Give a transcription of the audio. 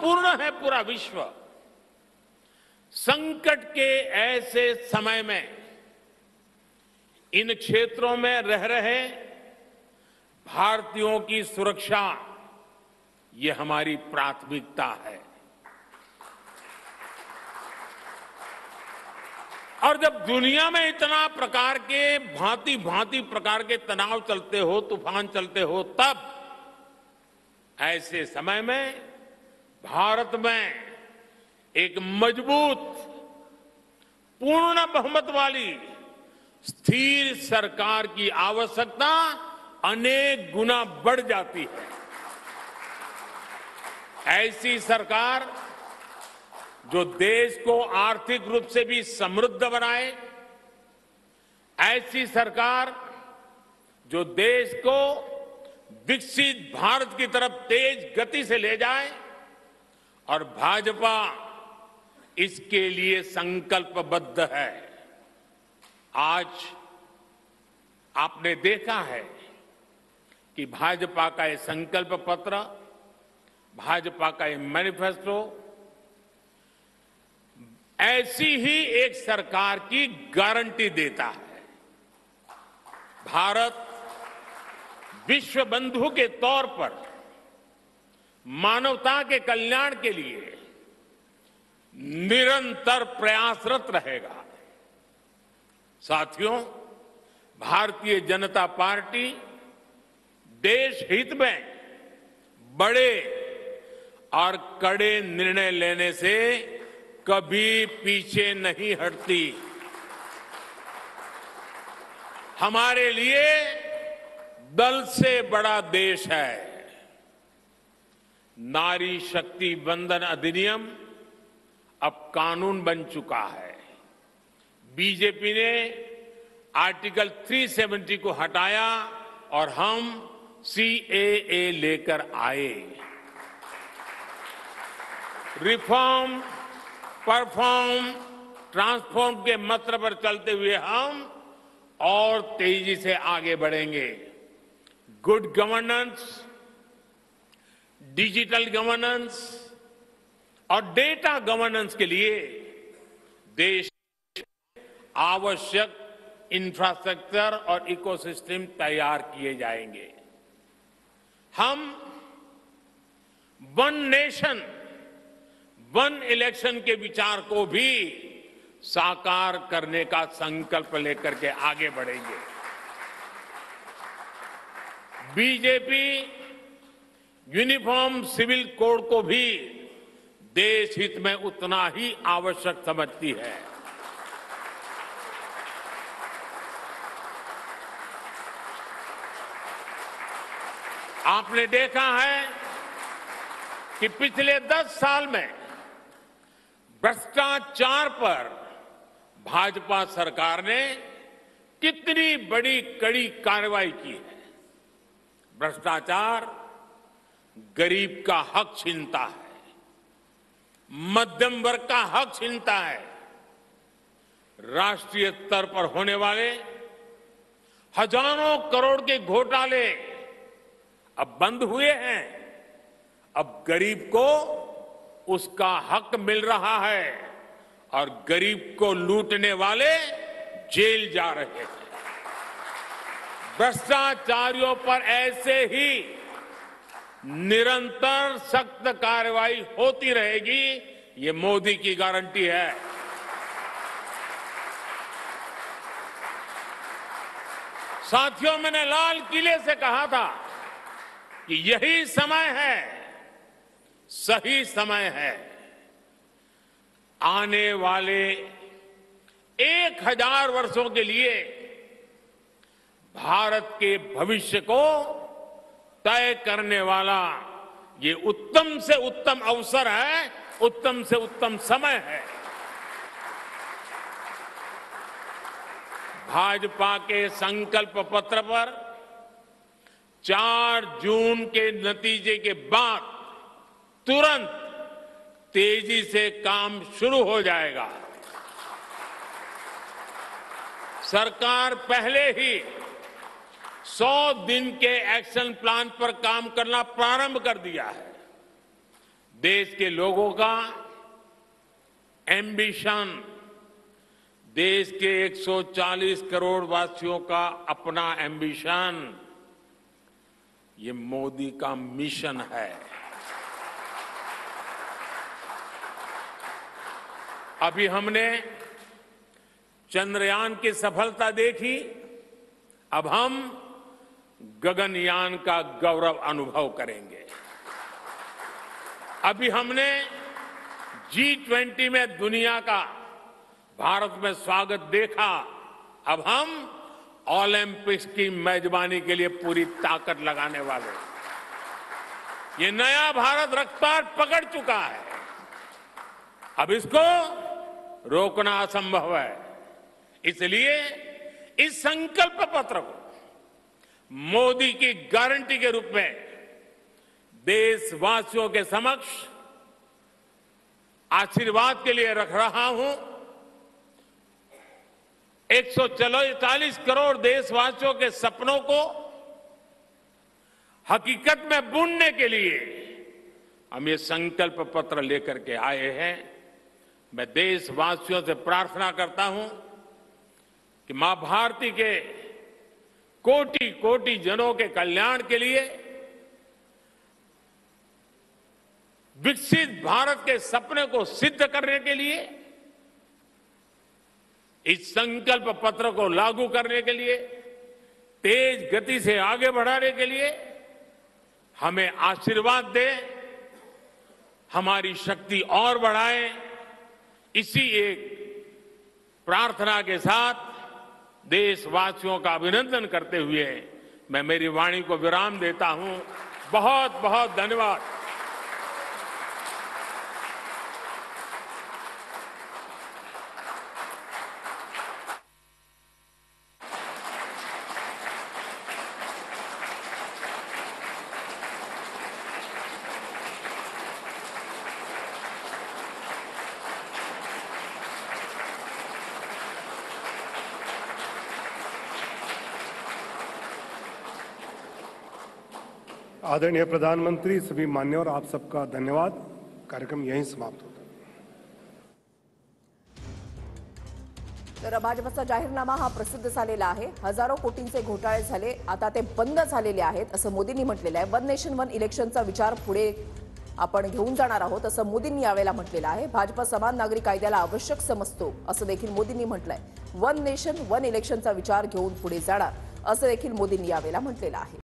पूर्ण है पूरा विश्व। संकट के ऐसे समय में इन क्षेत्रों में रह रहे भारतीयों की सुरक्षा ये हमारी प्राथमिकता है। और जब दुनिया में इतना प्रकार के भांति भांति प्रकार के तनाव चलते हो, तूफान चलते हो, तब ऐसे समय में भारत में एक मजबूत पूर्ण बहुमत वाली स्थिर सरकार की आवश्यकता अनेक गुना बढ़ जाती है। ऐसी सरकार जो देश को आर्थिक रूप से भी समृद्ध बनाए, ऐसी सरकार जो देश को विकसित भारत की तरफ तेज गति से ले जाए, और भाजपा इसके लिए संकल्पबद्ध है। आज आपने देखा है कि भाजपा का ये संकल्प पत्र, भाजपा का ये मैनिफेस्टो ऐसी ही एक सरकार की गारंटी देता है। भारत विश्व बंधु के तौर पर मानवता के कल्याण के लिए निरंतर प्रयासरत रहेगा। साथियों, भारतीय जनता पार्टी देश हित में बड़े और कड़े निर्णय लेने से कभी पीछे नहीं हटती। हमारे लिए दल से बड़ा देश है। नारी शक्ति वंदन अधिनियम अब कानून बन चुका है। बीजेपी ने आर्टिकल 370 को हटाया और हम सीएए लेकर आए। रिफॉर्म, परफॉर्म, ट्रांसफॉर्म के मंत्र पर चलते हुए हम और तेजी से आगे बढ़ेंगे। गुड गवर्नेंस, डिजिटल गवर्नेंस और डेटा गवर्नेंस के लिए देश आवश्यक इंफ्रास्ट्रक्चर और इकोसिस्टम तैयार किए जाएंगे। हम वन नेशन वन इलेक्शन के विचार को भी साकार करने का संकल्प लेकर के आगे बढ़ेंगे। बीजेपी यूनिफॉर्म सिविल कोड को भी देश हित में उतना ही आवश्यक समझती है। आपने देखा है कि पिछले 10 साल में भ्रष्टाचार पर भाजपा सरकार ने कितनी बड़ी कड़ी कार्रवाई की है। भ्रष्टाचार गरीब का हक छीनता है, मध्यम वर्ग का हक छीनता है। राष्ट्रीय स्तर पर होने वाले हजारों करोड़ के घोटाले अब बंद हुए हैं। अब गरीब को उसका हक मिल रहा है और गरीब को लूटने वाले जेल जा रहे हैं। भ्रष्टाचारियों पर ऐसे ही निरंतर सख्त कार्रवाई होती रहेगी, ये मोदी की गारंटी है। साथियों, मैंने लाल किले से कहा था कि यही समय है, सही समय है। आने वाले 1000 वर्षों के लिए भारत के भविष्य को तय करने वाला ये उत्तम से उत्तम अवसर है, उत्तम से उत्तम समय है। भाजपा के संकल्प पत्र पर 4 जून के नतीजे के बाद तुरंत तेजी से काम शुरू हो जाएगा। सरकार पहले ही 100 दिन के एक्शन प्लान पर काम करना प्रारंभ कर दिया है। देश के लोगों का एम्बिशन, देश के 140 करोड़ वासियों का अपना एम्बिशन, ये मोदी का मिशन है। अभी हमने चंद्रयान की सफलता देखी, अब हम गगनयान का गौरव अनुभव करेंगे। अभी हमने G20 में दुनिया का भारत में स्वागत देखा, अब हम ओलंपिक्स की मेजबानी के लिए पूरी ताकत लगाने वाले। ये नया भारत रफ्तार पकड़ चुका है, अब इसको रोकना असंभव है। इसलिए इस संकल्प पत्र को मोदी की गारंटी के रूप में देशवासियों के समक्ष आशीर्वाद के लिए रख रहा हूं। 140 करोड़ देशवासियों के सपनों को हकीकत में बुनने के लिए हम ये संकल्प पत्र लेकर के आए हैं। मैं देशवासियों से प्रार्थना करता हूं कि मां भारती के कोटि कोटि जनों के कल्याण के लिए, विकसित भारत के सपने को सिद्ध करने के लिए, इस संकल्प पत्र को लागू करने के लिए, तेज गति से आगे बढ़ाने के लिए हमें आशीर्वाद दे, हमारी शक्ति और बढ़ाए। इसी एक प्रार्थना के साथ देशवासियों का अभिनंदन करते हुए मैं मेरी वाणी को विराम देता हूं। बहुत बहुत धन्यवाद। आदरणीय प्रधानमंत्री, सभी मान्यवर, आप सबका धन्यवाद। कार्यक्रम यहीं समाप्त होता है। तर भाजपचा जाहीरनामा हा प्रसिद्ध झालेला आहे। हजारो कोटींचे घोटाळे झाले, आता ते बंद झालेले आहेत असं मोदींनी म्हटलेलं आहे। वन नेशन वन इलेक्शनचा विचार पुढे आपण घेऊन जाणार आहोत असं मोदींनी यावेळेला म्हटलेलं आहे। भाजप समान नागरी कायद्याला आवश्यक समजतो असं देखील मोदींनी म्हटलंय। वन नेशन वन इलेक्शनचा विचार घेऊन पुढे जाणार असं देखील मोदींनी यावेळेला म्हटलेलं आहे।